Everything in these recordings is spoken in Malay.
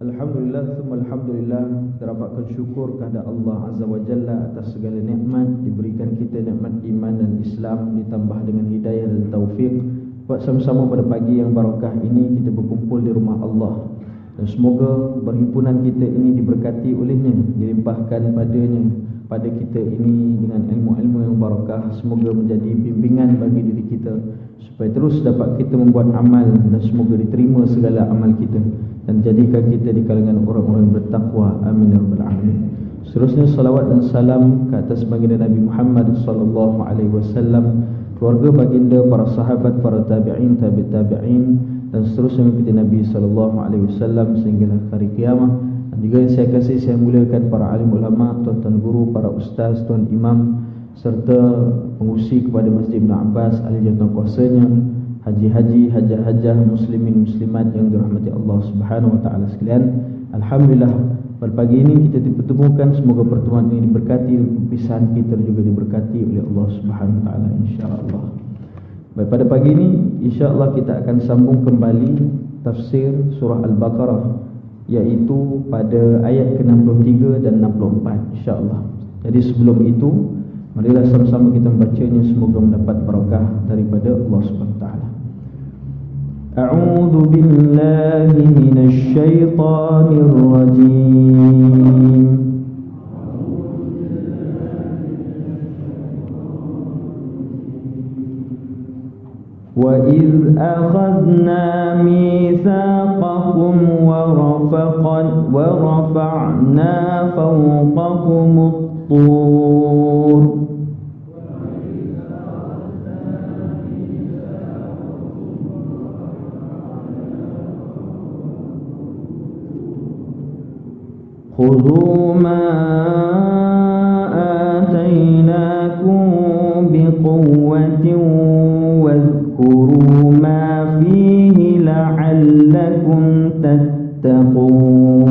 Alhamdulillah, thumma alhamdulillah. Terapatkan syukur kepada Allah Azza wa Jalla atas segala nikmat. Diberikan kita nikmat iman dan Islam, ditambah dengan hidayah dan taufik. Buat sama-sama pada pagi yang barakah ini kita berkumpul di rumah Allah. Dan semoga perhimpunan kita ini diberkati olehnya, dilimpahkan padanya pada kita ini dengan ilmu-ilmu yang barakah. Semoga menjadi bimbingan bagi diri kita supaya terus dapat kita membuat amal, dan semoga diterima segala amal kita dan jadikan kita di kalangan orang-orang yang bertakwa. Amin ya rabbal alamin. Seterusnya salawat dan salam ke atas baginda Nabi Muhammad sallallahu alaihi wasallam, keluarga baginda, para sahabat, para tabi'in, tabi'in, dan seterusnya mengikuti Nabi sallallahu alaihi wasallam sehingga hari kiamat. Dan juga yang saya kasih, saya muliakan para alim ulama, tuan-tuan guru, para ustaz, tuan imam, serta pengurusi kepada Masjid Ibn Abbas, ahli jawatan kuasanya, haji-haji, hajah-hajah, muslimin muslimat yang dirahmati Allah Subhanahu wa taala sekalian. Alhamdulillah, pada pagi ini kita dipertemukan. Semoga pertemuan ini diberkati, perpisahan kita juga diberkati oleh Allah Subhanahu wa taala insya-Allah. Baik, pada pagi ini insya-Allah kita akan sambung kembali tafsir surah Al-Baqarah, iaitu pada ayat ke-63 dan 64 insya-Allah. Jadi sebelum itu, marilah sama-sama kita membacanya, semoga mendapat barakah daripada Allah Subhanahu wa taala. A'udzu billahi minasy syaithanir rajim. Wa idz akhadna mitsaqakum wa rafa'na fawqakumut tur khudhu ma atainakum biquwwatin wadhkuru ma fihi la'allakum tattaqun.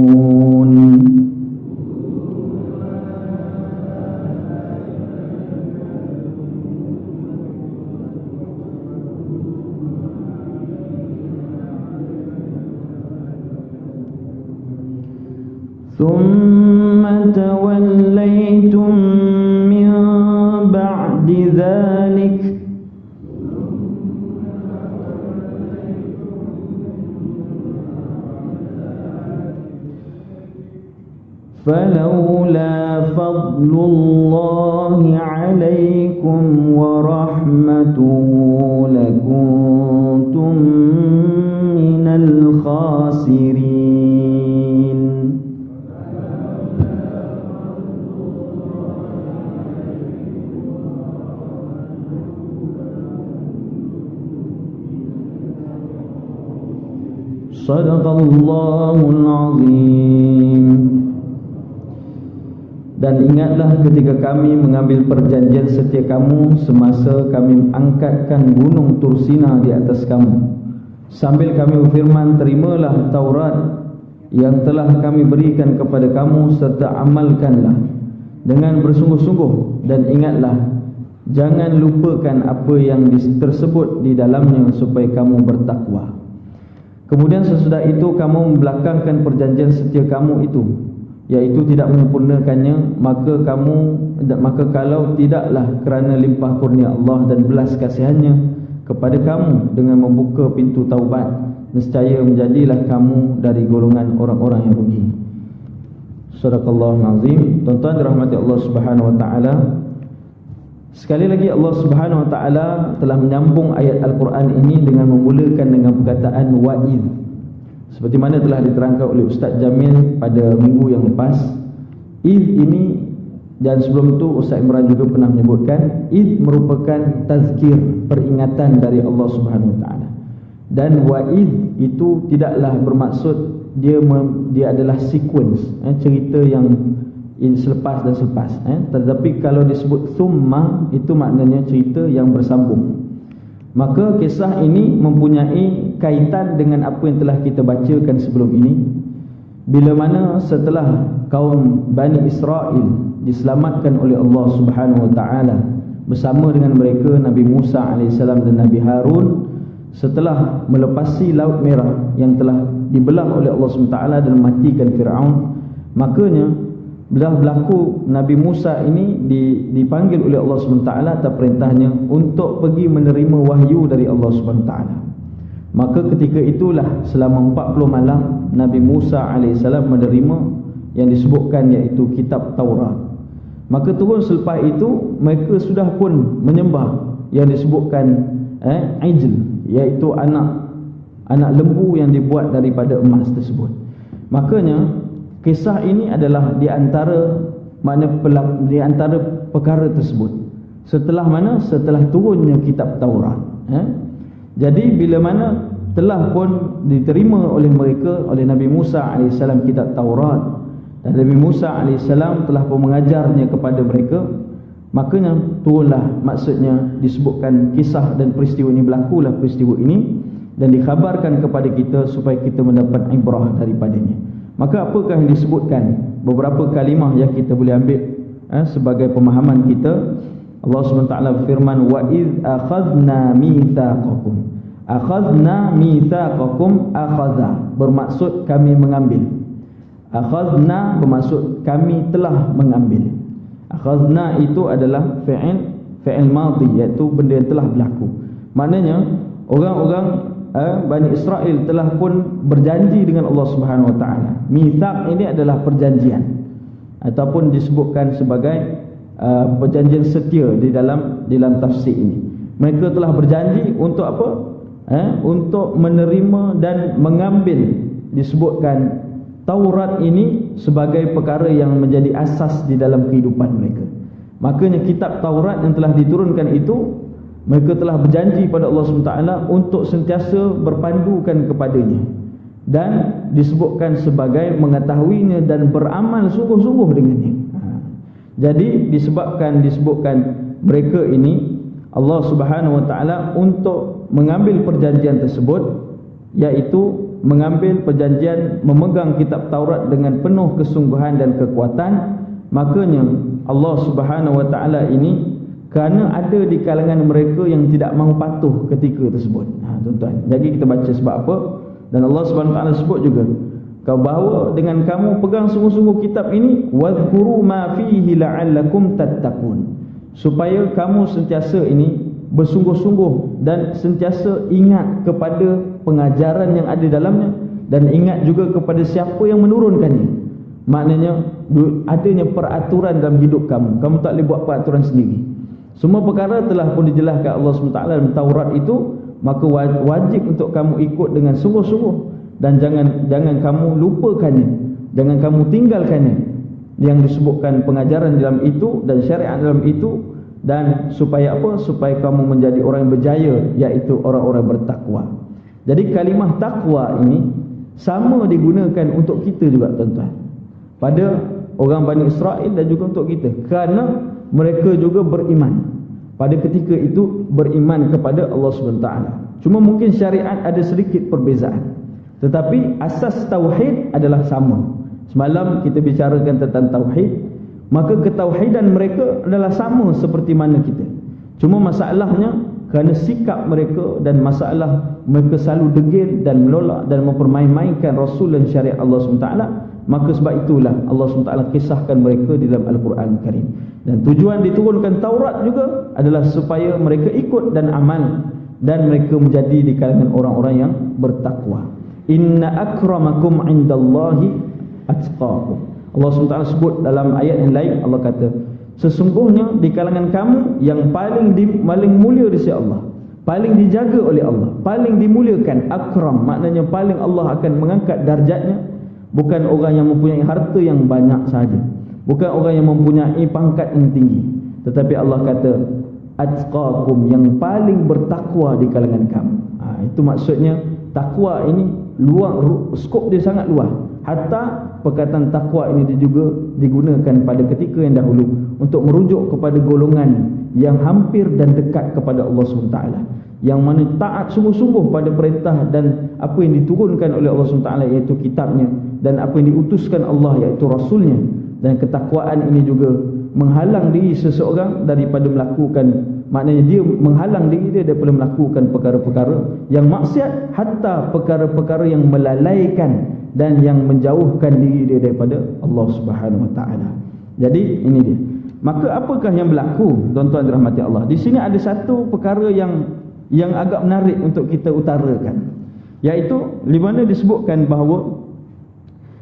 ثم توليتم من بعد ذلك فلولا فضل الله عليكم ورحمته لكنتم من الخاسرين. Sadaqallahul azim. Dan ingatlah ketika kami mengambil perjanjian setia kamu semasa kami angkatkan gunung Tursina di atas kamu, sambil kami berfirman, terimalah Taurat yang telah kami berikan kepada kamu serta amalkanlah dengan bersungguh-sungguh, dan ingatlah jangan lupakan apa yang tersebut di dalamnya supaya kamu bertakwa. Kemudian sesudah itu kamu membelakangkan perjanjian setia kamu itu, yaitu tidak menyempurnakannya, maka kalau tidaklah kerana limpah kurnia Allah dan belas kasihannya kepada kamu dengan membuka pintu taubat, nescaya menjadilah kamu dari golongan orang-orang yang rugi. Sadaqallahul azim. Tuan-tuan dirahmati Allah Subhanahu wa taala, sekali lagi Allah Subhanahu wa taala telah menyambung ayat Al-Quran ini dengan memulakan dengan perkataan wa'id, seperti mana telah diterangkan oleh Ustaz Jamil pada minggu yang lepas. Id ini, dan sebelum itu Ustaz Imran juga pernah menyebutkan, id merupakan tazkir, peringatan dari Allah Subhanahu wa taala. Dan wa'id itu tidaklah bermaksud dia adalah sequence, cerita yang selepas dan selepas, tetapi kalau disebut thumma, itu maknanya cerita yang bersambung. Maka kisah ini mempunyai kaitan dengan apa yang telah kita bacakan sebelum ini, bila mana setelah kaum Bani Israel diselamatkan oleh Allah Subhanahu wa taala bersama dengan mereka Nabi Musa AS dan Nabi Harun, setelah melepasi Laut Merah yang telah dibelah oleh Allah SWT dan mematikan Fir'aun, makanya bila berlaku Nabi Musa ini dipanggil oleh Allah SWT atas perintahnya untuk pergi menerima wahyu dari Allah SWT. Maka ketika itulah selama 40 malam Nabi Musa AS menerima yang disebutkan iaitu kitab Taurat. Maka turun selepas itu mereka sudah pun menyembah yang disebutkan ijl, iaitu anak lembu yang dibuat daripada emas tersebut. Makanya kisah ini adalah di antara perkara tersebut setelah mana? Setelah turunnya kitab Taurat. Jadi bila mana telah pun diterima oleh mereka, oleh Nabi Musa AS kitab Taurat, dan Nabi Musa AS telah pun mengajarnya kepada mereka, makanya turunlah, maksudnya disebutkan kisah dan peristiwa ini, berlakulah peristiwa ini dan dikhabarkan kepada kita supaya kita mendapat ibrah daripadanya. Maka apakah yang disebutkan? Beberapa kalimah yang kita boleh ambil sebagai pemahaman kita. Allah SWT firman, wa idh akhadna mitsaqakum. Akhadna mitsaqakum, akhadha bermaksud kami mengambil. Akhadna bermaksud kami telah mengambil. Akhadna itu adalah fi'il madhi, iaitu benda yang telah berlaku. Maknanya orang-orang Bani Israel telah pun berjanji dengan Allah Subhanahu Wa Taala. Mitsaq ini adalah perjanjian ataupun disebutkan sebagai perjanjian setia di dalam tafsir ini. Mereka telah berjanji untuk apa? Untuk menerima dan mengambil, disebutkan Taurat ini sebagai perkara yang menjadi asas di dalam kehidupan mereka. Makanya kitab Taurat yang telah diturunkan itu, mereka telah berjanji pada Allah SWT untuk sentiasa berpandukan kepadanya, dan disebutkan sebagai mengetahuinya dan beramal sungguh-sungguh dengannya. Jadi disebutkan mereka ini, Allah Subhanahu Wa Taala untuk mengambil perjanjian tersebut, iaitu mengambil perjanjian memegang kitab Taurat dengan penuh kesungguhan dan kekuatan. Makanya Allah Subhanahu Wa Taala ini, kerana ada di kalangan mereka yang tidak mahu patuh ketika tersebut. Tuan-tuan, jadi kita baca sebab apa. Dan Allah Subhanahu Wa Taala sebut juga bahawa dengan kamu pegang sungguh-sungguh kitab ini, wadhkuru ma fihi la'allakum tattaqun, supaya kamu sentiasa ini bersungguh-sungguh dan sentiasa ingat kepada pengajaran yang ada dalamnya, dan ingat juga kepada siapa yang menurunkannya. Maknanya adanya peraturan dalam hidup kamu. Kamu tak boleh buat peraturan sendiri. Semua perkara telah pun dijelaskan Allah SWT dalam Taurat itu, maka wajib untuk kamu ikut dengan sungguh-sungguh, dan jangan kamu lupakannya, jangan kamu tinggalkannya yang disebutkan pengajaran dalam itu dan syariat dalam itu. Dan supaya apa? Supaya kamu menjadi orang yang berjaya, iaitu orang-orang bertakwa. Jadi kalimah takwa ini sama digunakan untuk kita juga, tuan-tuan, pada orang Bani Israel dan juga untuk kita, kerana mereka juga beriman. Pada ketika itu beriman kepada Allah SWT. Cuma mungkin syariat ada sedikit perbezaan, tetapi asas tauhid adalah sama. Semalam kita bicarakan tentang tauhid, maka ketauhidan mereka adalah sama seperti mana kita. Cuma masalahnya kerana sikap mereka dan masalah mereka selalu degil dan menolak dan mempermain-mainkan Rasul dan syariat Allah SWT, maka sebab itulah Allah SWT kisahkan mereka di dalam Al-Quran Karim. Dan tujuan diturunkan Taurat juga adalah supaya mereka ikut dan amal, dan mereka menjadi di kalangan orang-orang yang bertakwa. Inna akramakum indallahi atqakum. Allah SWT sebut dalam ayat yang lain, Allah kata, sesungguhnya di kalangan kamu yang paling mulia di sisi Allah, paling dijaga oleh Allah, paling dimuliakan. Akram maknanya paling Allah akan mengangkat darjatnya. Bukan orang yang mempunyai harta yang banyak sahaja, bukan orang yang mempunyai pangkat yang tinggi, tetapi Allah kata atqakum, yang paling bertakwa di kalangan kamu. Itu maksudnya takwa ini luar, skop dia sangat luas. Hatta perkataan takwa ini juga digunakan pada ketika yang dahulu untuk merujuk kepada golongan yang hampir dan dekat kepada Allah SWT, yang mana taat sungguh-sungguh pada perintah dan apa yang diturunkan oleh Allah SWT, iaitu kitabnya, dan apa yang diutuskan Allah, iaitu Rasulnya. Dan ketakwaan ini juga menghalang diri seseorang daripada melakukan, maknanya dia menghalang diri dia daripada melakukan perkara-perkara yang maksiat, hatta perkara-perkara yang melalaikan dan yang menjauhkan diri dia daripada Allah Subhanahu Wa Taala. Jadi ini dia. Maka apakah yang berlaku, tuan-tuan dirahmati Allah? Di sini ada satu perkara yang agak menarik untuk kita utarakan, iaitu di mana disebutkan bahawa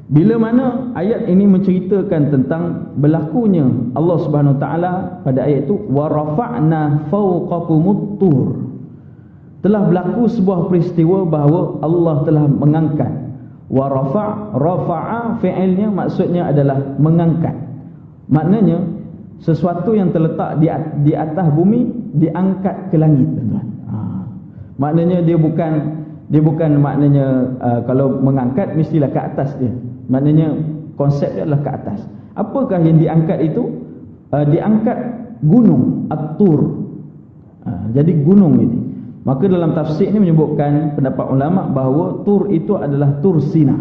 bila mana ayat ini menceritakan tentang berlakunya Allah Subhanahu Wa Taala pada ayat itu, wa rafa'na fawqakumut tur, telah berlaku sebuah peristiwa bahawa Allah telah mengangkat. Wa rafa'a fi'ilnya maksudnya adalah mengangkat, maknanya sesuatu yang terletak di atas bumi diangkat ke langit, tuan-tuan. Maknanya dia bukan maknanya kalau mengangkat mestilah ke atas dia. Maknanya konsep dia adalah ke atas. Apakah yang diangkat itu? Diangkat gunung At-Tur. Jadi gunung ini. Maka dalam tafsir ini menyebutkan pendapat ulama bahawa Tur itu adalah Tur Sina.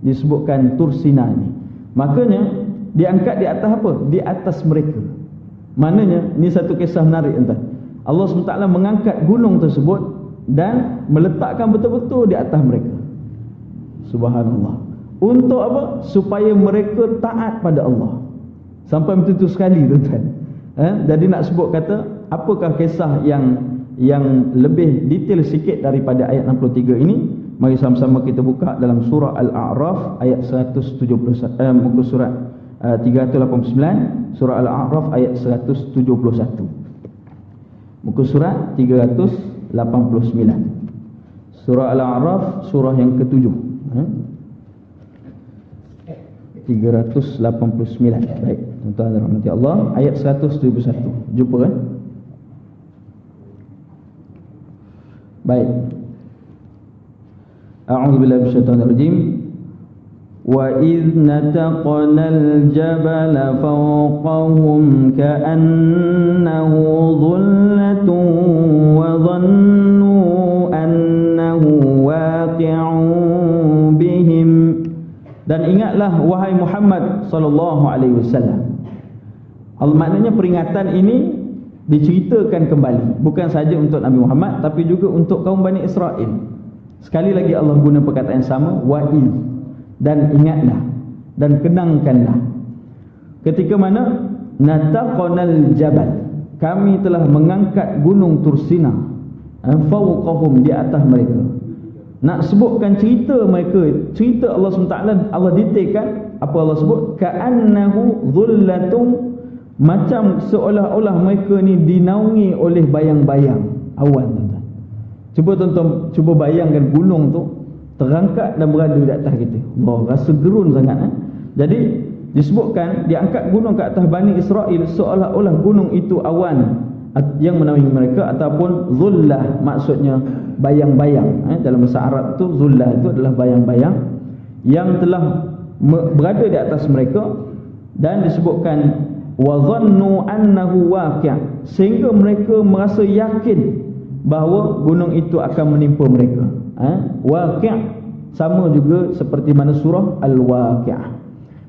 Disebutkan Tur Sina ini. Makanya diangkat di atas apa? Di atas mereka. Maknanya ini satu kisah menarik, entah. Allah SWT mengangkat gunung tersebut dan meletakkan betul-betul di atas mereka. Subhanallah. Untuk apa? Supaya mereka taat pada Allah. Sampai betul-betul sekali, tuan-tuan. Jadi nak sebut kata, apakah kisah yang lebih detail sikit daripada ayat 63 ini? Mari sama-sama kita buka dalam surah Al-A'raf ayat 171, muka surat 389, surah Al-A'raf ayat 171. Muka surat 389. Surah Al-A'raf, surah yang ke-7. 389. Baik, tuan-tuan dan rahmati Allah, ayat 171. Jumpa kan? Baik. A'udzu billahi minasyaitonir rajim. Wa idh nataqnal jabala fawqahum ka'annahu dhullatun wa dhannu annahu waqi'un bihim. Dan ingatlah wahai Muhammad sallallahu alaihi wasallam. Maknanya peringatan ini diceritakan kembali, bukan saja untuk Nabi Muhammad tapi juga untuk kaum Bani Israel. Sekali lagi Allah guna perkataan yang sama, wa'id, dan ingatlah dan kenangkanlah ketika mana nataqnal jabal, kami telah mengangkat gunung Tursina, fawqahum, di atas mereka. Nak sebutkan cerita mereka, cerita Allah SWT, Allah detailkan apa Allah sebut, ka'annahu dhullatun, macam seolah-olah mereka ni dinaungi oleh bayang-bayang awan, tuan-tuan. Cuba bayangkan gunung tu terangkat dan berada di atas kita. Rasa gerun sangat. Jadi disebutkan diangkat gunung ke atas Bani Israel seolah-olah gunung itu awan yang menaungi mereka, ataupun zullah, maksudnya bayang-bayang. Dalam bahasa Arab tu zullah itu adalah bayang-bayang yang telah berada di atas mereka. Dan disebutkan wa dhannu annahu waqi', sehingga mereka merasa yakin bahawa gunung itu akan menimpa mereka. Waqi' sama juga seperti mana surah Al-Waqi'ah.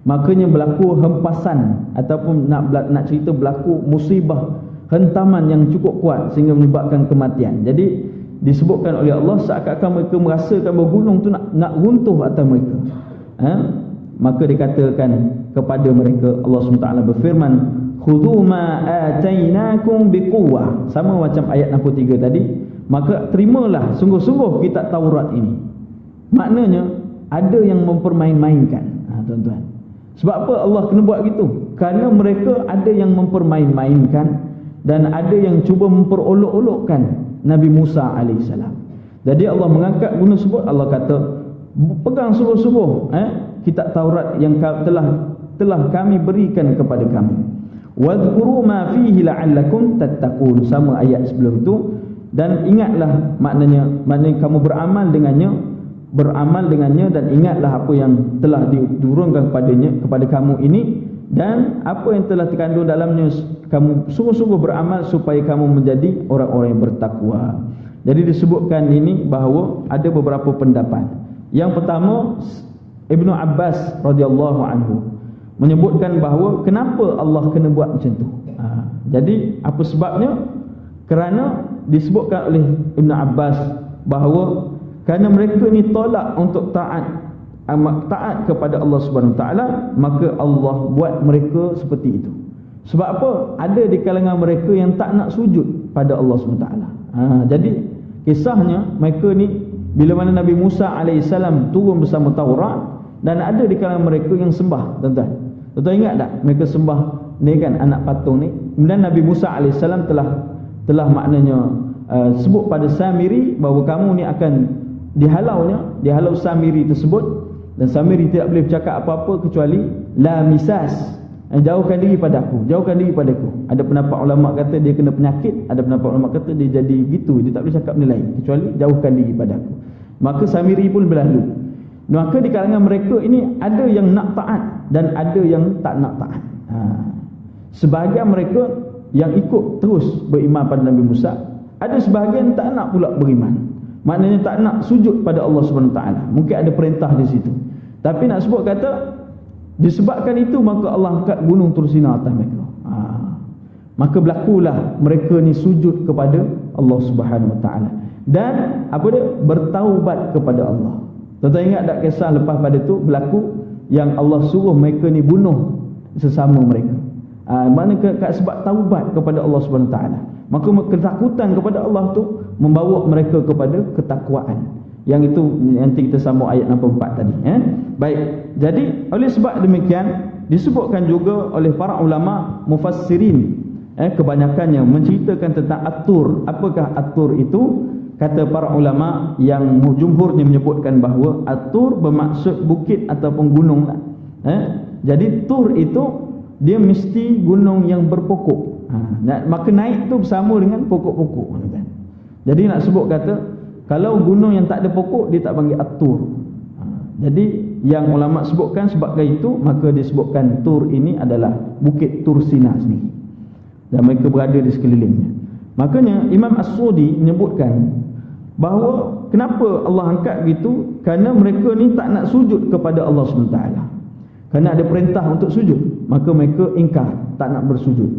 Makanya berlaku hempasan, ataupun nak cerita berlaku musibah, hentaman yang cukup kuat sehingga menyebabkan kematian. Jadi disebutkan oleh Allah seakan-akan mereka merasakan bahawa gunung tu nak runtuh atas mereka. Maka dikatakan kepada mereka, Allah SWT berfirman, khudhu ma atainakum biquwwah, sama macam ayat 63 tadi. Maka terimalah sungguh-sungguh kitab Taurat ini. Maknanya ada yang mempermain-mainkan, tuan-tuan. Sebab apa Allah kena buat gitu? Kerana mereka ada yang mempermain-mainkan dan ada yang cuba memperolok-olokkan Nabi Musa AS. Jadi Allah mengangkat gunung tersebut, Allah kata, pegang sungguh-sungguh kitab Taurat yang telah kami berikan kepada kamu. Wadhkuru ma fihi la'allakum tattaqun, sama ayat sebelum tu. Dan ingatlah, maknanya kamu beramal dengannya dan ingatlah apa yang telah diturunkan kepada kamu ini, dan apa yang telah terkandung dalamnya. Kamu sungguh-sungguh beramal supaya kamu menjadi orang-orang yang bertakwa. Jadi disebutkan ini bahawa ada beberapa pendapat. Yang pertama, Ibnu Abbas radhiyallahu anhu menyebutkan bahawa kenapa Allah kena buat macam tu. Jadi apa sebabnya? Kerana disebutkan oleh Ibn Abbas bahawa kerana mereka ni tolak untuk taat kepada Allah Subhanahu Wa Taala, maka Allah buat mereka seperti itu. Sebab apa? Ada di kalangan mereka yang tak nak sujud pada Allah Subhanahu Wa Taala. Jadi kisahnya mereka ni bila mana Nabi Musa alaihissalam turun bersama Taurat, dan ada di kalangan mereka yang sembah, tuan-tuan. Tuan-tuan ingat tak mereka sembah ni kan, anak patung ni? Kemudian Nabi Musa alaihissalam telah maknanya sebut pada Samiri bahawa kamu ni akan dihalau Samiri tersebut, dan Samiri tidak boleh bercakap apa-apa kecuali la misas, jauhkan diri padaku, jauhkan diri padaku. Ada pendapat ulama kata dia kena penyakit, ada pendapat ulama kata dia jadi gitu, dia tak boleh cakap benda lain kecuali jauhkan diri padaku. Maka Samiri pun berlalu. Maka di kalangan mereka ini ada yang nak taat dan ada yang tak nak taat. Sebahagian mereka yang ikut terus beriman pada Nabi Musa, ada sebahagian tak nak pula beriman. Maknanya tak nak sujud pada Allah Subhanahu Wa Taala. Mungkin ada perintah di situ. Tapi nak sebut kata disebabkan itu maka Allah angkat gunung Tursina atas mereka. Maka berlakulah mereka ni sujud kepada Allah Subhanahu Wa Taala dan apa dia? Bertaubat kepada Allah. Tuan-tuan ingat tak kisah lepas pada tu berlaku yang Allah suruh mereka ni bunuh sesama mereka. Mana sebab taubat kepada Allah Subhanahu Wa Taala. Maka ketakutan kepada Allah tu membawa mereka kepada ketakwaan. Yang itu nanti kita sambung ayat 64 tadi. Baik. Jadi oleh sebab demikian disebutkan juga oleh para ulama mufassirin, kebanyakannya menceritakan tentang atur. Apakah atur itu? Kata para ulama yang jumhurnya menyebutkan bahawa atur bermaksud bukit ataupun gunung lah. Jadi tur itu dia mesti gunung yang berpokok. Maka naik tu bersama dengan pokok-pokok. Jadi nak sebut kata kalau gunung yang tak ada pokok dia tak panggil atur. Jadi yang ulama sebutkan sebagai itu, maka disebutkan tur ini adalah bukit Tursina sendiri, dan mereka berada di sekelilingnya. Makanya Imam As-Sudi menyebutkan bahawa kenapa Allah angkat gitu, kerana mereka ni tak nak sujud kepada Allah SWT. Kerana ada perintah untuk sujud, maka mereka ingkar, tak nak bersujud.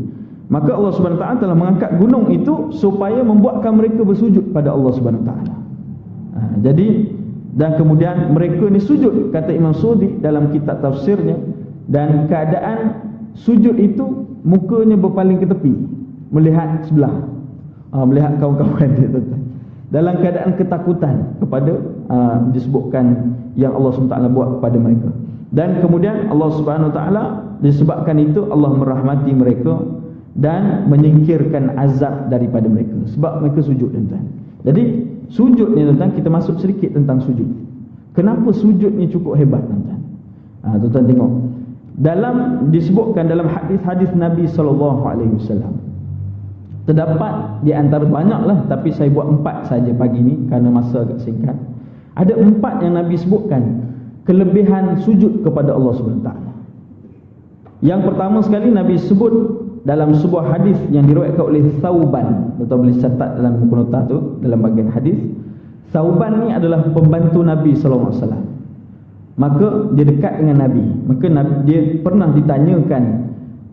Maka Allah SWT telah mengangkat gunung itu supaya membuatkan mereka bersujud pada Allah SWT. Jadi dan kemudian mereka ni sujud, kata Imam Sudi dalam kitab tafsirnya, dan keadaan sujud itu mukanya berpaling ke tepi, melihat sebelah, melihat kawan-kawan dia, tuan-tuan, dalam keadaan ketakutan kepada disebutkan yang Allah SWT buat kepada mereka. Dan kemudian Allah SWT disebabkan itu Allah merahmati mereka dan menyingkirkan azab daripada mereka sebab mereka sujud, tuan-tuan. Jadi sujud ni, tuan-tuan, kita masuk sedikit tentang sujud. Kenapa sujud ni cukup hebat, tuan-tuan? Tuan-tuan tengok dalam disebutkan dalam hadis-hadis Nabi SAW. Terdapat di antara banyaklah, tapi saya buat 4 saja pagi ni kerana masa agak singkat. Ada 4 yang Nabi sebutkan kelebihan sujud kepada Allah SWT. Yang pertama sekali Nabi sebut dalam sebuah hadis yang diriwayatkan oleh Thauban. Tuan-tuan boleh catat dalam buku nota tu, dalam bahagian hadis. Thauban ni adalah pembantu Nabi SAW. Maka dia dekat dengan Nabi. Maka dia pernah ditanyakan,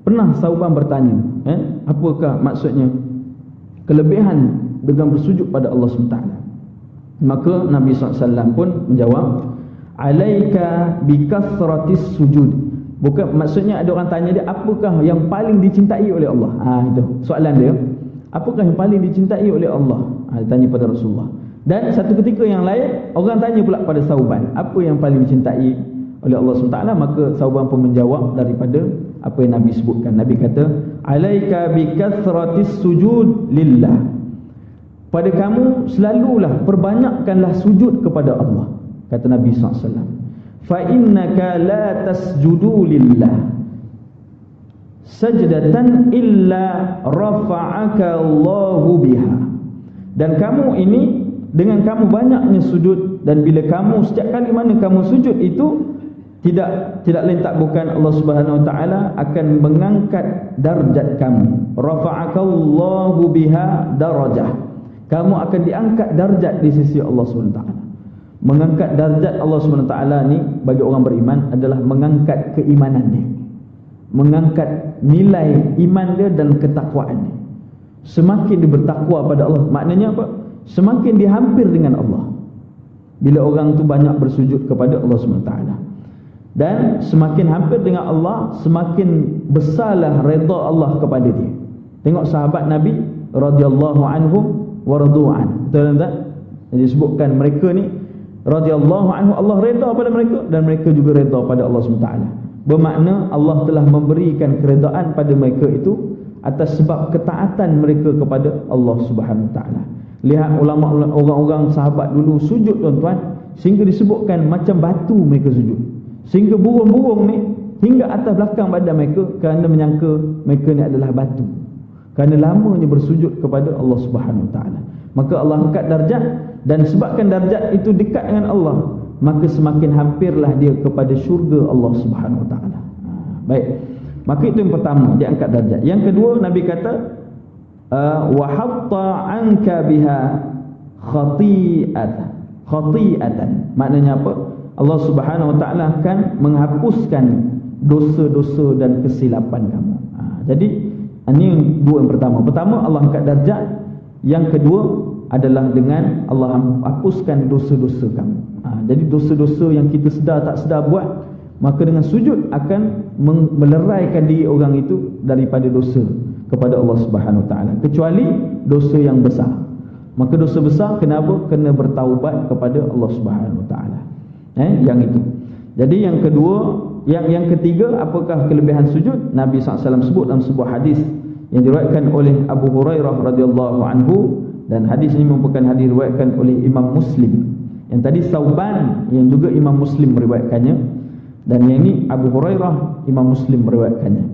pernah Thauban bertanya, apakah maksudnya kelebihan dengan bersujud pada Allah SWT? Maka Nabi SAW pun menjawab, alaika bikasratis sujud. Bukan, maksudnya ada orang tanya dia, apakah yang paling dicintai oleh Allah? Itu soalan dia. Apakah yang paling dicintai oleh Allah? Dia tanya pada Rasulullah. Dan satu ketika yang lain orang tanya pula pada Thauban, apa yang paling dicintai oleh Allah SWT? Maka Thauban pun menjawab daripada apa yang Nabi sebutkan. Nabi kata, alaika bikasratis sujud lillah. Pada kamu selalulah perbanyakkanlah sujud kepada Allah, kata Nabi SAW. Fa innaka la tasjudu lillah sajdatan illa rafa'aka Allahu biha. Dan kamu ini dengan kamu banyaknya sujud, dan bila kamu setiap kali mana kamu sujud itu tidak lain tak bukan Allah Subhanahu Wa Taala akan mengangkat darjat kamu. Rafa'aka Allahu biha darajah. Kamu akan diangkat darjat di sisi Allah Subhanahu Wa Taala. Mengangkat darjat Allah SWT ni bagi orang beriman adalah mengangkat keimanan dia. mengangkat nilai iman dia dan ketakwaan dia. Semakin dia bertakwa pada Allah, maknanya apa? Semakin dia hampir dengan Allah. Bila orang tu banyak bersujud kepada Allah SWT, dan semakin hampir dengan Allah, semakin besarlah redha Allah kepada dia. Tengok sahabat Nabi radhiyallahu anhum wa radu'an. Betul tak? Jadi sebutkan mereka ni radhiyallahu anhu, Allah redha pada mereka dan mereka juga redha pada Allah SWT. Bermakna Allah telah memberikan keredaan pada mereka itu atas sebab ketaatan mereka kepada Allah Subhanahu Wa Taala. Lihat ulama orang-orang sahabat dulu sujud tuan-tuan, sehingga disebutkan macam batu mereka sujud. Sehingga burung-burung ni hingga atas belakang badan mereka kerana menyangka mereka ni adalah batu. Kerana lamanya bersujud kepada Allah Subhanahu Wa Taala. Maka Allah angkat darjat, dan sebabkan darjat itu dekat dengan Allah, maka semakin hampirlah dia kepada syurga Allah Subhanahu Wa Taala. Baik. Maka itu yang pertama, dia angkat darjat. Yang kedua, Nabi kata wa hatta anka biha khati'atan. Maknanya apa? Allah Subhanahu Wa Taala akan menghapuskan dosa-dosa dan kesilapan kamu. Jadi ini dua yang pertama. Pertama, Allah angkat darjat. Yang kedua adalah dengan Allah hapuskan dosa-dosa kamu. Jadi dosa-dosa yang kita sedar tak sedar buat, maka dengan sujud akan meleraikan diri orang itu daripada dosa kepada Allah Subhanahu Wa Taala, kecuali dosa yang besar. Maka dosa besar kenapa? Kena bertaubat kepada Allah Subhanahu Wa Taala. Yang itu. Jadi yang kedua, yang ketiga, apakah kelebihan sujud? Nabi SAW sebut dalam sebuah hadis yang diriwayatkan oleh Abu Hurairah radhiyallahu anhu, dan hadis ini merupakan hadis diriwayatkan oleh Imam Muslim. Yang tadi Sauban yang juga Imam Muslim meriwayatkannya, dan yang ini Abu Hurairah Imam Muslim meriwayatkannya.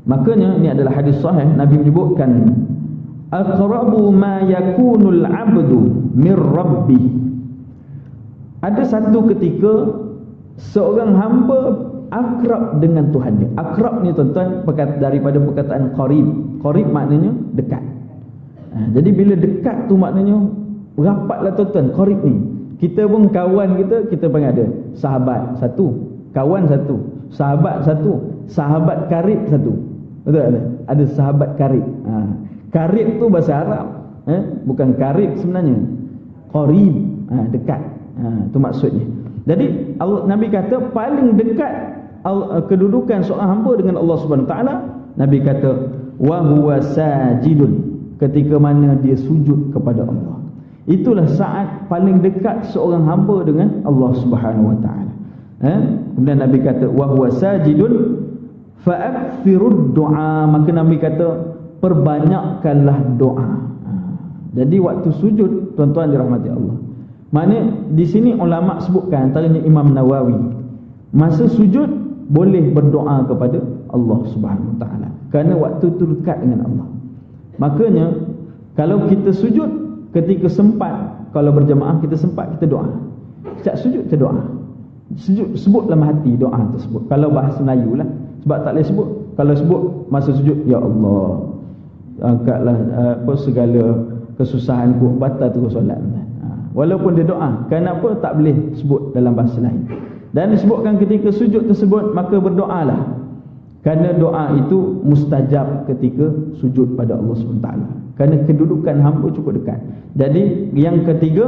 Makanya ini adalah hadis sahih. Nabi menyebutkan aqrabu ma yakunul 'abdu mir rabbih. Ada satu ketika seorang hamba akrab dengan Tuhan dia. Akrab ni tuan-tuan daripada perkataan qarib. Qarib maknanya dekat. Jadi bila dekat tu maknanya rapatlah tuan-tuan. Qarib ni, kita pun kawan kita panggil ada sahabat satu, kawan satu, sahabat satu, sahabat karib satu. Betul tak? Ada sahabat karib. Karib tu bahasa Arab, bukan karib sebenarnya. Qarib, dekat. Itu maksudnya. Jadi Nabi kata paling dekat kedudukan seorang hamba dengan Allah Subhanahu Wa Taala, Nabi kata wa huwa sajidun, ketika mana dia sujud kepada Allah. Itulah saat paling dekat seorang hamba dengan Allah Subhanahu Wa Taala. Kemudian Nabi kata wa huwa sajidun fa'akthirud du'a, maka Nabi kata perbanyakkanlah doa. Jadi waktu sujud tuan-tuan dirahmati Allah, maknanya di sini ulama sebutkan, antaranya Imam Nawawi, masa sujud boleh berdoa kepada Allah Subhanahu Wa Taala kerana waktu itu dekat dengan Allah. Makanya kalau kita sujud ketika sempat, kalau berjamaah kita sempat, kita doa. Setiap sujud kita doa. Sujud sebut dalam hati doa tersebut. Kalau bahasa Melayu lah, sebab tak boleh sebut. Kalau sebut masa sujud, ya Allah, angkatlah segala kesusahanku, batal terus solat. Walaupun dia doa, kenapa tak boleh sebut dalam bahasa lain? Dan disebutkan ketika sujud tersebut, maka berdoalah, kerana doa itu mustajab ketika sujud pada Allah SWT, kerana kedudukan hamba cukup dekat. Jadi yang ketiga,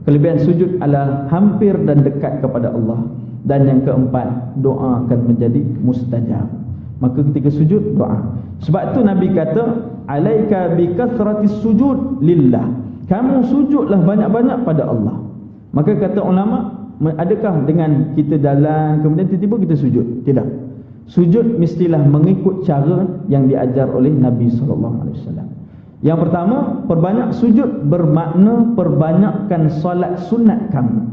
kelebihan sujud adalah hampir dan dekat kepada Allah. Dan yang keempat, doa akan menjadi mustajab. Maka ketika sujud, doa. Sebab tu Nabi kata alaika bi kathratis sujud lillah, kamu sujudlah banyak-banyak pada Allah. Maka kata ulama, adakah dengan kita jalan kemudian tiba-tiba kita sujud? Tidak. Sujud mestilah mengikut cara yang diajar oleh Nabi SAW. Yang pertama, perbanyak sujud bermakna perbanyakkan solat sunat kamu.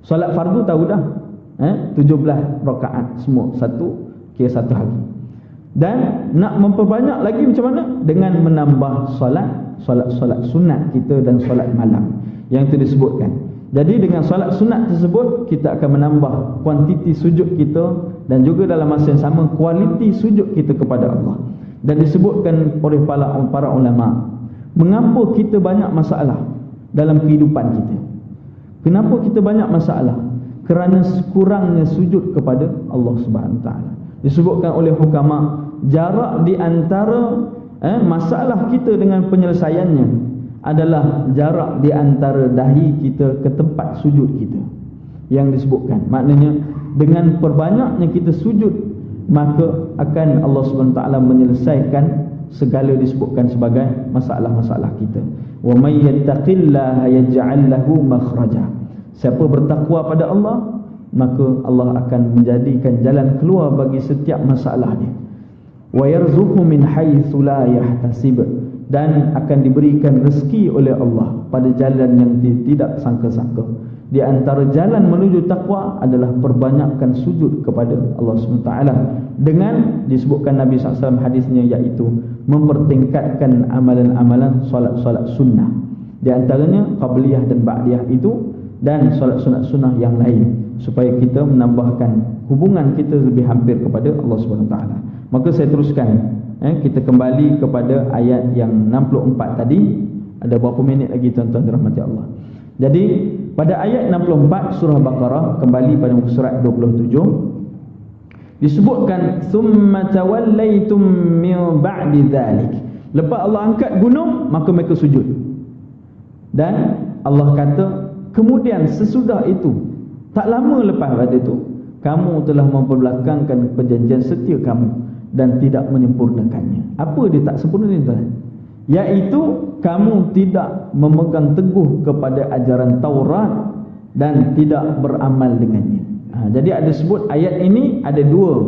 Solat fardu tahu dah, 17 rakaat semua, kira satu hari. Dan nak memperbanyak lagi macam mana? Dengan menambah solat sunat kita dan solat malam yang itu disebutkan. Jadi dengan solat sunat tersebut, kita akan menambah kuantiti sujud kita, dan juga dalam masa yang sama kualiti sujud kita kepada Allah. Dan disebutkan oleh para ulama, mengapa kita banyak masalah dalam kehidupan kita? Kenapa kita banyak masalah? kerana kurangnya sujud kepada Allah Subhanahu taala. Disebutkan oleh hukama, jarak di antara masalah kita dengan penyelesaiannya adalah jarak di antara dahi kita ke tempat sujud kita. Yang disebutkan, maknanya dengan perbanyaknya kita sujud, maka akan Allah Subhanahu taala menyelesaikan segala disebutkan sebagai masalah-masalah kita. Wa may yattaqillaha yaj'al lahu makhraja. Siapa bertakwa pada Allah, maka Allah akan menjadikan jalan keluar bagi setiap masalah dia. Wa yarzuqhu min haitsu la yahtasib, dan akan diberikan rezeki oleh Allah pada jalan yang tidak sangka-sangka. Di antara jalan menuju takwa adalah perbanyakkan sujud kepada Allah SWT, dengan disebutkan Nabi SAW hadisnya, iaitu mempertingkatkan amalan-amalan solat-solat sunnah, di antaranya qabliyah dan ba'diyah itu, dan solat sunat sunnah yang lain, supaya kita menambahkan hubungan kita lebih hampir kepada Allah SWT. Maka saya teruskan, kita kembali kepada ayat yang 64 tadi. Ada berapa minit lagi tuan-tuan dirahmati Allah. Jadi pada ayat 64 surah Baqarah, kembali pada muka surat 27, disebutkan summa tawallaitum min ba'di dzalik. Lepas Allah angkat gunung, maka mereka sujud. Dan Allah kata, kemudian sesudah itu, tak lama lepas pada itu, kamu telah memperbelakangkan perjanjian setia kamu dan tidak menyempurnakannya. Apa dia tak sempurna ni tuan? Iaitu kamu tidak memegang teguh kepada ajaran Taurat dan tidak beramal dengannya. Jadi ada sebut ayat ini ada dua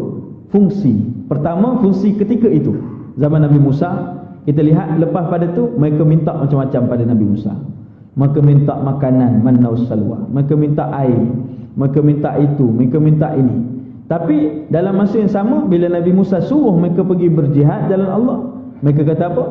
fungsi. Pertama, fungsi ketika itu, zaman Nabi Musa, kita lihat lepas pada tu mereka minta macam-macam pada Nabi Musa. Mereka minta makanan, manna salwa, mereka minta air, mereka minta itu, mereka minta ini. Tapi dalam masa yang sama, bila Nabi Musa suruh mereka pergi berjihad jalan Allah, mereka kata apa?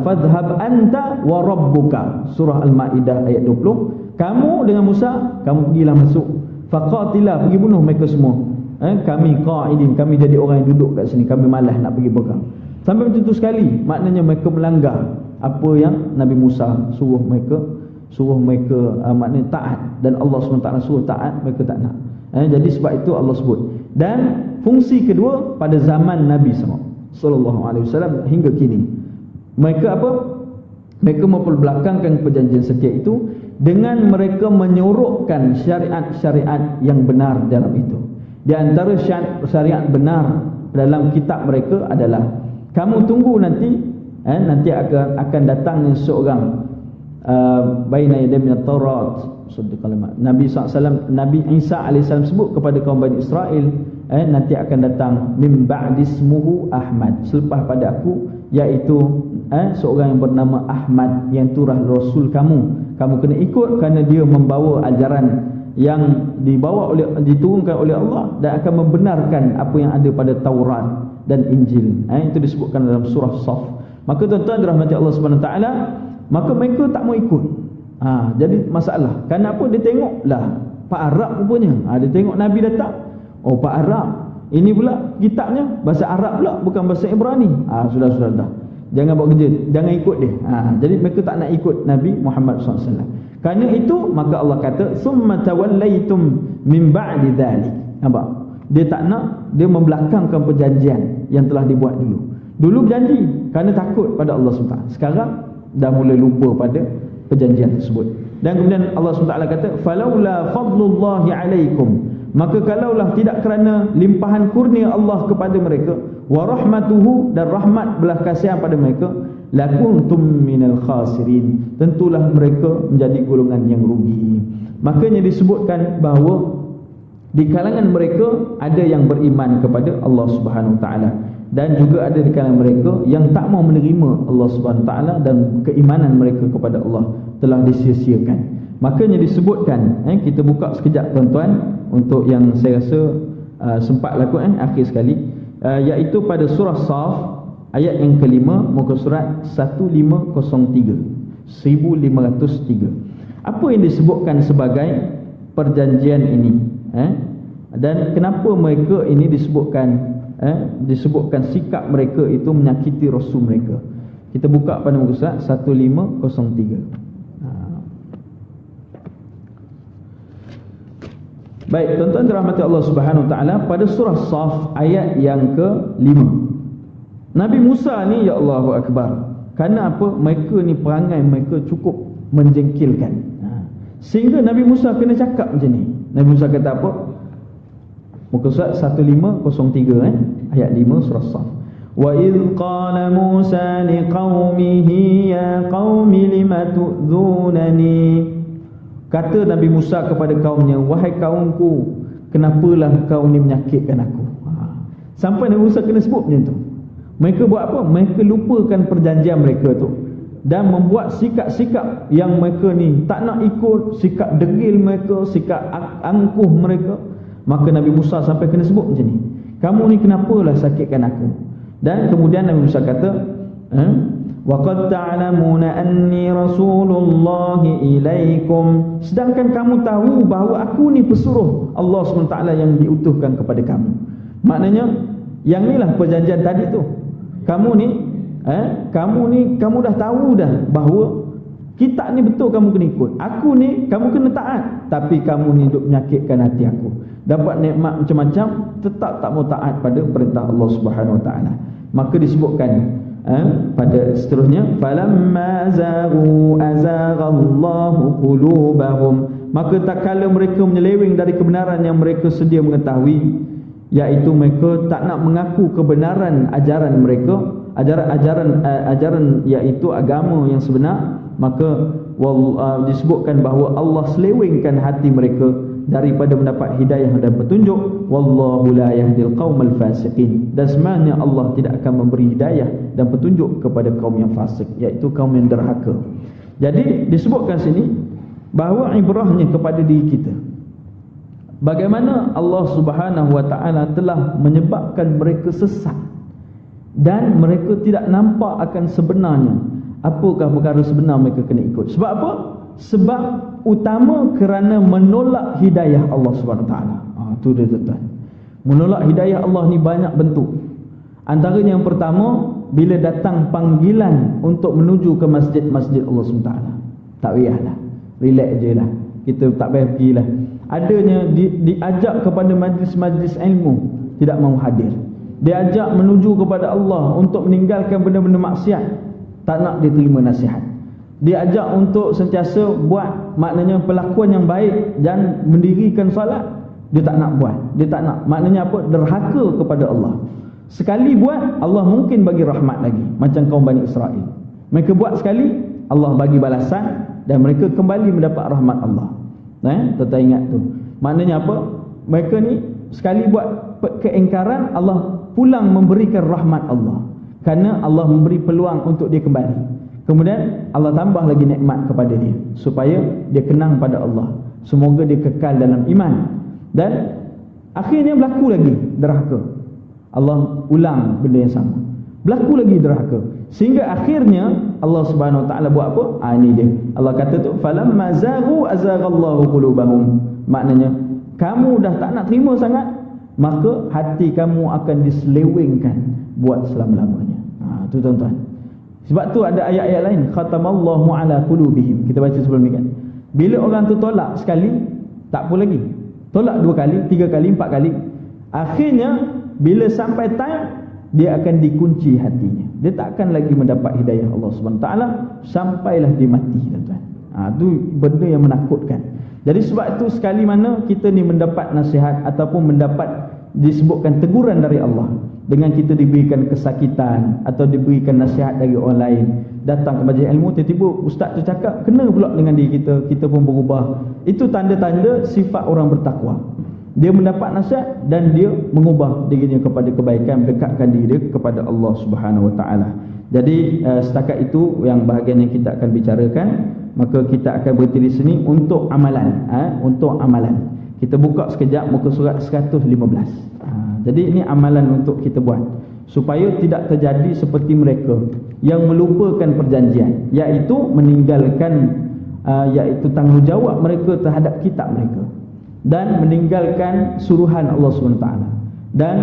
Fadhhab anta wa rabbuka. Surah Al-Ma'idah ayat 20. Kamu dengan Musa, kamu pergilah masuk. Faqatilah, pergi bunuh mereka semua. Kami qa'idin, kami jadi orang yang duduk kat sini, kami malas nak pergi berperang. Sampai macam tu sekali, maknanya mereka melanggar apa yang Nabi Musa suruh mereka, maknanya taat, dan Allah SWT suruh taat, mereka tak nak. Jadi sebab itu Allah sebut. Dan fungsi kedua pada zaman Nabi SAW hingga kini, mereka apa? Mereka memperbelakangkan perjanjian setia itu dengan mereka menyorokkan syariat-syariat yang benar dalam itu. Di antara syariat benar dalam kitab mereka adalah, kamu tunggu nanti, nanti akan datangnya seorang baina yaday min at-Taurat, Nabi SAW, Nabi Isa AS sebut kepada kaum Bani Israel, nanti akan datang min ba'dismuhu Ahmad, selepas pada aku, iaitu seorang yang bernama Ahmad, yang turah Rasul kamu kena ikut, kerana dia membawa ajaran yang diturunkan oleh Allah dan akan membenarkan apa yang ada pada Taurat dan Injil. Itu disebutkan dalam surah Saf. Maka tuan-tuan dirahmati Allah SWT, maka mereka tak mau ikut. Jadi masalah, kerana apa? Dia tengok lah Pak Arab rupanya. Dia tengok Nabi datang, oh Pak Arab, ini pula kitabnya bahasa Arab pula, bukan bahasa Ibrani. Sudah dah, jangan buat kerja, jangan ikut dia. Jadi mereka tak nak ikut Nabi Muhammad SAW. Kerana itu maka Allah kata summa tawallaitum min ba'di dzalik. Nampak? Dia tak nak, dia membelakangkan perjanjian yang telah dibuat dulu. Dulu berjanji kerana takut pada Allah SWT. Sekarang dah mula lupa pada perjanjian tersebut. Dan kemudian Allah SWT kata, falaula fadlullahi alaikum, maka kalaulah tidak kerana limpahan kurnia Allah kepada mereka, wa rahmatuhu, dan rahmat belas kasihan pada mereka, lakuntum minal khasirin, tentulah mereka menjadi golongan yang rugi. Makanya disebutkan bahawa di kalangan mereka ada yang beriman kepada Allah Subhanahu Wa Taala, dan juga ada di kalangan mereka yang tak mau menerima Allah Subhanahu Wa Taala, dan keimanan mereka kepada Allah telah disia-siakan. Makanya disebutkan, kita buka sekejap tuan-tuan, untuk yang saya rasa sempat laku akhir sekali, iaitu pada surah Saf ayat yang kelima, muka surat 1503. Apa yang disebutkan sebagai perjanjian ini, dan kenapa mereka ini disebutkan sikap mereka itu menyakiti Rasul mereka. Kita buka pada muka surat 1503. Baik, tuan-tuan dirahmati Allah Subhanahu Wa Taala, pada surah Shaf ayat yang ke-5. Nabi Musa ni, ya Allahu Akbar, kerana apa? Mereka ni perangai mereka cukup menjengkelkan. Sehingga Nabi Musa kena cakap macam ni. Nabi Musa kata apa? Muka surat 1503 ayat 5 surah Shaf. Wa idh qala Musa liqaumihi ya qaumi lima tu'dhunani. Kata Nabi Musa kepada kaumnya, wahai kaumku, kenapalah kau ni menyakitkan aku? Sampai Nabi Musa kena sebut macam tu. Mereka buat apa? Mereka lupakan perjanjian mereka tu dan membuat sikap-sikap yang mereka ni tak nak ikut, sikap degil mereka, sikap angkuh mereka. Maka Nabi Musa sampai kena sebut macam ni, kamu ni kenapalah sakitkan aku? Dan kemudian Nabi Musa kata, wa qad ta'lamuna anni rasulullahi ilaikum, sedangkan kamu tahu bahawa aku ni pesuruh Allah SWT yang diutuhkan kepada kamu. Maknanya yang inilah perjanjian tadi tu. Kamu dah tahu dah bahawa kita ni betul kamu kena ikut. Aku ni kamu kena taat, tapi kamu ni duk menyakitkan hati aku. Dapat nikmat macam-macam, tetap tak mau taat pada perintah Allah Subhanahu Wa Taala. Maka disebutkan pada seterusnya, falamma zaghu azaghallahu qulubahum, maka tak kala mereka menyeleweng dari kebenaran yang mereka sedia mengetahui, iaitu mereka tak nak mengaku kebenaran ajaran mereka, ajaran iaitu agama yang sebenar, maka disebutkan bahawa Allah selewengkan hati mereka daripada mendapat hidayah dan petunjuk. Wallahu la yahdil qaumal fasiqin, dan sebenarnya Allah tidak akan memberi hidayah dan petunjuk kepada kaum yang fasik, iaitu kaum yang derhaka. Jadi disebutkan sini bahawa ibrahnya kepada diri kita, bagaimana Allah Subhanahu Wa Taala telah menyebabkan mereka sesat dan mereka tidak nampak akan sebenarnya apakah perkara sebenar mereka kena ikut. Sebab apa? Sebab utama kerana menolak hidayah Allah Subhanahu Wa Taala. Itu dia tuan-tuan. Menolak hidayah Allah ni banyak bentuk. Antaranya yang pertama, bila datang panggilan untuk menuju ke masjid-masjid Allah SWT, tak payahlah, relax je lah, kita tak payah pergilah. Adanya diajak kepada majlis-majlis ilmu, tidak mahu hadir. Diajak menuju kepada Allah untuk meninggalkan benda-benda maksiat, tak nak diterima nasihat. Diajak untuk sentiasa buat, maknanya pelakuan yang baik dan mendirikan solat, dia tak nak buat. Dia tak nak, maknanya apa? Derhaka kepada Allah. Sekali buat, Allah mungkin bagi rahmat lagi, macam kaum Bani Israel. Mereka buat sekali, Allah bagi balasan dan mereka kembali mendapat rahmat Allah. Tetap ingat tu. Maknanya apa? Mereka ni sekali buat keingkaran, Allah pulang memberikan rahmat Allah, kerana Allah memberi peluang untuk dia kembali. Kemudian Allah tambah lagi nikmat kepada dia supaya dia kenang pada Allah. Semoga dia kekal dalam iman. Dan akhirnya berlaku lagi derhaka. Allah ulang benda yang sama, berlaku lagi derhaka, sehingga akhirnya Allah Subhanahu Wa Taala buat apa? Ini dia. Allah kata tu, falamma zaghu azaghallahu qulubahum. Maknanya kamu dah tak nak terima sangat, maka hati kamu akan diselewengkan buat selama-lamanya. Tu tuan-tuan. Sebab tu ada ayat-ayat lain, khatamallahu ala qulubihim. Kita baca sebelum ni kan. Bila orang tu tolak sekali, tak apa lagi. Tolak 2 kali, 3 kali, 4 kali. Akhirnya bila sampai time, dia akan dikunci hatinya. Dia tak akan lagi mendapat hidayah Allah SWT sampailah dia mati, tuan-tuan. Itu benda yang menakutkan. Jadi sebab itu sekali mana kita ni mendapat nasihat ataupun mendapat disebutkan teguran dari Allah, dengan kita diberikan kesakitan atau diberikan nasihat dari orang lain, datang ke majlis ilmu, tiba-tiba ustaz tu cakap kena pula dengan diri kita, kita pun berubah. Itu tanda-tanda sifat orang bertakwa. Dia mendapat nasihat dan dia mengubah dirinya kepada kebaikan, mendekatkan diri dia kepada Allah Subhanahu Wa Taala. Jadi setakat itu yang bahagian yang kita akan bicarakan. Maka kita akan berhenti di sini untuk amalan. Untuk amalan kita buka sekejap muka surat 115. Jadi ini amalan untuk kita buat supaya tidak terjadi seperti mereka yang melupakan perjanjian, iaitu meninggalkan iaitu tanggungjawab mereka terhadap kitab mereka, dan meninggalkan suruhan Allah SWT, dan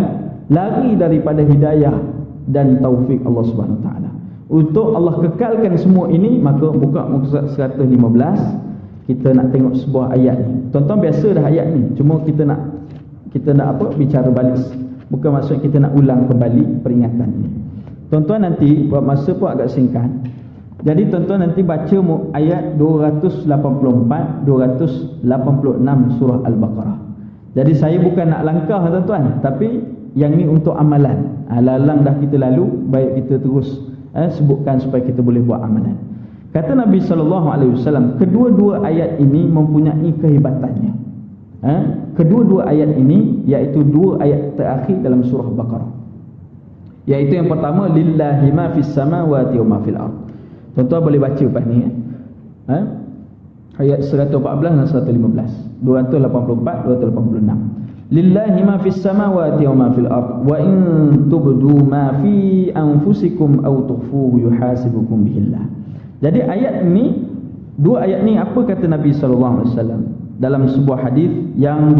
lari daripada hidayah dan taufik Allah SWT. Untuk Allah kekalkan semua ini, maka buka muka surat 115. kita nak tengok sebuah ayat ni. Tuan-tuan biasa dah ayat ni, cuma kita nak bicara balik. Bukan maksud kita nak ulang kembali peringatan ini. Tuan-tuan nanti buat masa pun agak singkat. Jadi tuan-tuan nanti baca ayat 284 286 surah Al-Baqarah. Jadi saya bukan nak langkah tuan-tuan, tapi yang ni untuk amalan. Lalang dah kita lalu, baik kita terus sebutkan supaya kita boleh buat amalan. Kata Nabi SAW, kedua-dua ayat ini mempunyai kehebatannya. Kedua-dua ayat ini iaitu dua ayat terakhir dalam surah Baqarah. Iaitu yang pertama, lillahi ma fis samawati wa ma fil ard. Tuan-tuan boleh baca lepas ni. Ayat 114 dan 115, 284, 286. Lillahi ma fis samawati wa ma fil ard wa in tubdu ma fi anfusikum aw tukhfuhu yuhasibukum bihillah. Jadi ayat ni, dua ayat ni apa kata Nabi SAW dalam sebuah hadis yang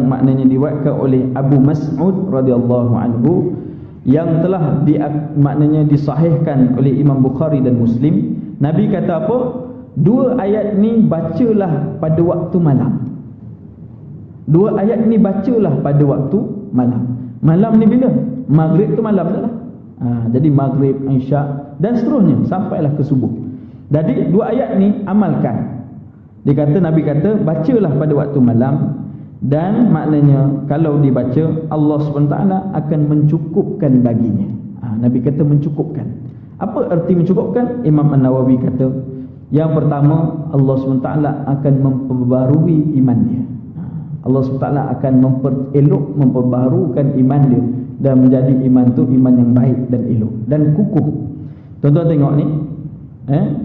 maknanya diriwayatkan oleh Abu Mas'ud radhiyallahu anhu, yang telah maknanya disahihkan oleh Imam Bukhari dan Muslim. Nabi kata apa? Dua ayat ni bacalah pada waktu malam. Dua ayat ni bacalah pada waktu malam. Malam ni bila? Maghrib tu malam dah lah. Jadi maghrib, isyak dan seterusnya sampailah ke subuh. Jadi dua ayat ni amalkan. Nabi kata bacalah pada waktu malam, dan maknanya kalau dibaca Allah SWT akan mencukupkan baginya. Nabi kata mencukupkan. Apa erti mencukupkan? Imam An-Nawawi kata, yang pertama, Allah SWT akan memperbarui iman dia. Allah SWT akan memperbaharukan iman dia, dan menjadi iman tu iman yang baik dan elok dan kukuh. Tuan-tuan tengok ni,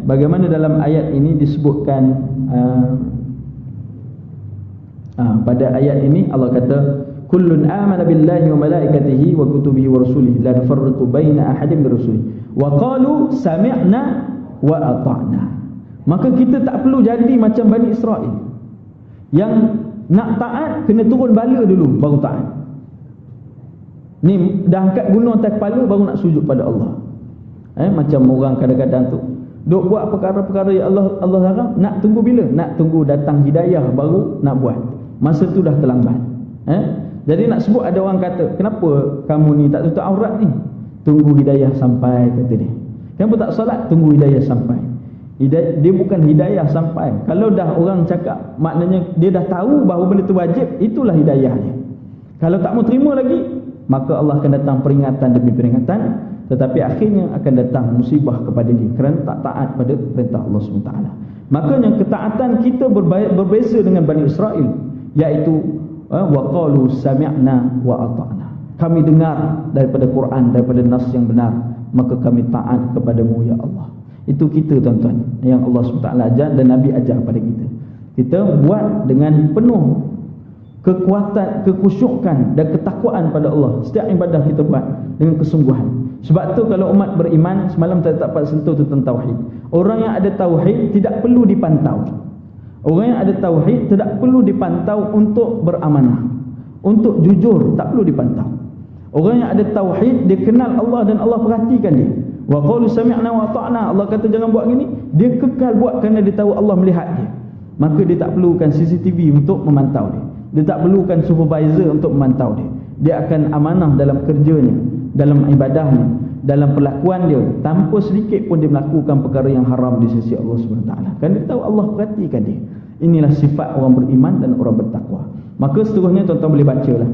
bagaimana dalam ayat ini disebutkan, pada ayat ini Allah kata, kullun amana billahi wa malaikatihi wa kutubihi wa rusulihi la nufarriqu baina ahadin min rusulihi wa qalu sami'na wa ata'na. Maka kita tak perlu jadi macam Bani Israel yang nak taat kena turun bala dulu baru taat. Ni dah angkat gunung atas kepala baru nak sujud pada Allah. Macam orang kadang-kadang tu duk buat perkara-perkara yang Allah larang, nak tunggu bila? Nak tunggu datang hidayah baru nak buat. Masa tu dah terlambat. Jadi nak sebut, ada orang kata, kenapa kamu ni tak tutup aurat ni? Tunggu hidayah sampai, kata dia. Kenapa tak solat? Tunggu hidayah sampai. Dia bukan hidayah sampai. Kalau dah orang cakap, maknanya dia dah tahu bahawa benda tu wajib, itulah hidayah dia. Kalau tak mau terima lagi, maka Allah akan datang peringatan demi peringatan, tetapi akhirnya akan datang musibah kepada dia kerana tak taat pada perintah Allah SWT. Makanya ketaatan kita berbeza dengan Bani Israel, iaitu wa qalu sami'na wa ata'na. Kami dengar daripada Quran, daripada nas yang benar, maka kami taat kepadamu ya Allah. Itu kita tuan-tuan, yang Allah SWT ajar dan Nabi ajar pada kita. Kita buat dengan penuh kekuatan, kekhusyukan dan ketakwaan pada Allah. Setiap ibadah kita buat dengan kesungguhan. Sebab tu kalau umat beriman, semalam tak dapat sentuh tentang tauhid. Orang yang ada tauhid tidak perlu dipantau. Orang yang ada tauhid tidak perlu dipantau untuk beramanah, untuk jujur, tak perlu dipantau. Orang yang ada tauhid, dia kenal Allah dan Allah perhatikan dia. Wa qalu sami'na wa ata'na. Allah kata jangan buat gini, dia kekal buat kerana dia tahu Allah melihat dia. Maka dia tak perlukan CCTV untuk memantau dia. Dia tak perlukan supervisor untuk memantau dia. Dia akan amanah dalam kerjanya, dalam ibadahnya, dalam perlakuan dia. Tanpa sedikit pun dia melakukan perkara yang haram di sisi Allah SWT. Kerana dia tahu Allah perhatikan dia. Inilah sifat orang beriman dan orang bertakwa. Maka seterusnya tuan-tuan boleh bacalah.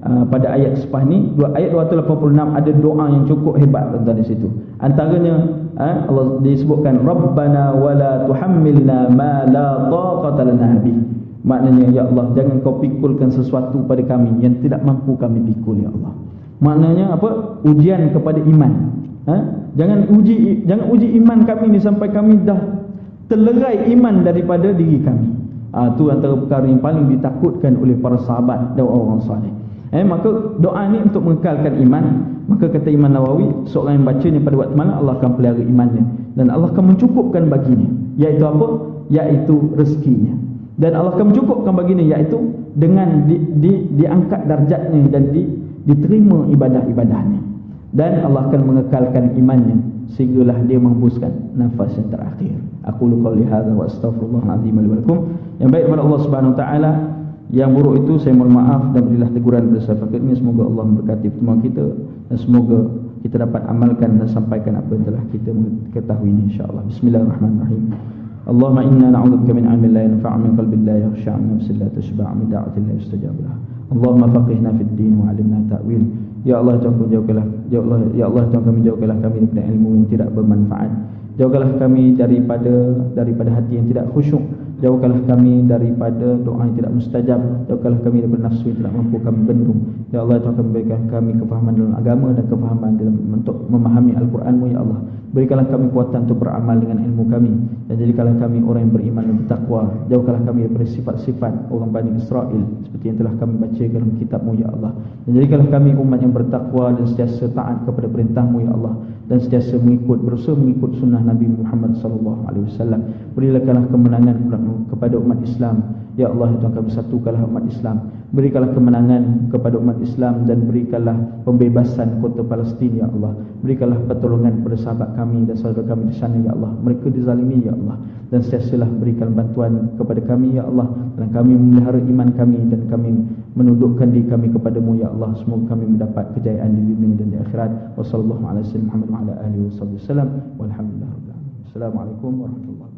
Pada ayat sepah ni, ayat 286 ada doa yang cukup hebat tuan-tuan di situ. Antaranya Allah disebutkan, Rabbana wala tuhammilna ma la taqata lana bih. Maknanya, ya Allah, jangan kau pikulkan sesuatu pada kami yang tidak mampu kami pikul, ya Allah. Maknanya apa? Ujian kepada iman. Jangan uji iman kami ni sampai kami dah terlerai iman daripada diri kami. Itu antara perkara yang paling ditakutkan oleh para sahabat dan orang-orang saleh. Maka doa ni untuk mengekalkan iman. Maka kata Imam Nawawi, seorang yang bacanya pada waktu malam, Allah akan pelihara imannya dan Allah akan mencukupkan baginya. Iaitu apa? Iaitu rezekinya. Dan Allah akan mencukupkan baginya, iaitu dengan diangkat darjatnya dan diterima ibadah-ibadahnya. dan Allah akan mengekalkan imannya sehinggalah dia menghembuskan nafas yang terakhir. Aku qouli hadza wa astaghfirullahal azim li wa lakum. Yang baik kepada Allah Subhanahu wa taala, yang buruk itu saya mohon maaf dan berilah teguran pada saya fakirnya. Semoga Allah memberkati pertemuan kita dan semoga kita dapat amalkan dan sampaikan apa yang telah kita ketahui ini, insya-Allah. Bismillahirrahmanirrahim. Allahumma inna na'udzubika min 'ilmin la yanfa'u, min qalbin la yakhsha', min nafsin la tashba', min da'watin la yustajab laha. Allahumma faqihna fid din wa 'allimna ta'wil. Ya Allah, Tuhan jauhkanlah, ya Allah Tuhan kami, jauhkanlah kami daripada ilmu yang tidak bermanfaat. Jauhkanlah kami daripada hati yang tidak khusyuk. Jauhkanlah kami daripada doa yang tidak mustajab. Jauhkanlah kami daripada nafsu yang tidak mampu kami bendung. Ya Allah, Tuhan kami, berikan kami kefahaman dalam agama dan kefahaman dalam untuk memahami Al-Quran-Mu, ya Allah. Berikanlah kami kuatan untuk beramal dengan ilmu kami, dan jadikanlah kami orang yang beriman dan bertakwa. Jauhkanlah kami daripada sifat-sifat orang Bani Israel seperti yang telah kami baca dalam kitab-Mu, ya Allah. Dan jadikanlah kami umat yang bertakwa dan sentiasa taat kepada perintah-Mu, ya Allah, dan sentiasa berusaha mengikut sunnah Nabi Muhammad sallallahu alaihi wasallam. Berikanlah kemenangan kepada umat Islam, ya Allah. Tuhan kami, satukanlah umat Islam. Berikanlah kemenangan kepada umat Islam dan berikanlah pembebasan kota Palestin, ya Allah. Berikanlah pertolongan kepada sahabat kami dan saudara kami di sana, ya Allah. Mereka dizalimi, ya Allah, dan sentiasalah berikan bantuan kepada kami, ya Allah. Dan kami memelihara iman kami dan kami menundukkan diri kami kepadamu, ya Allah. Semoga kami mendapat kejayaan di dunia dan di akhirat. Wassallallahu ala sayyidina Muhammad wa ala alihi wasallam. Walhamdulillah. Assalamualaikum warahmatullahi wabarakatuh.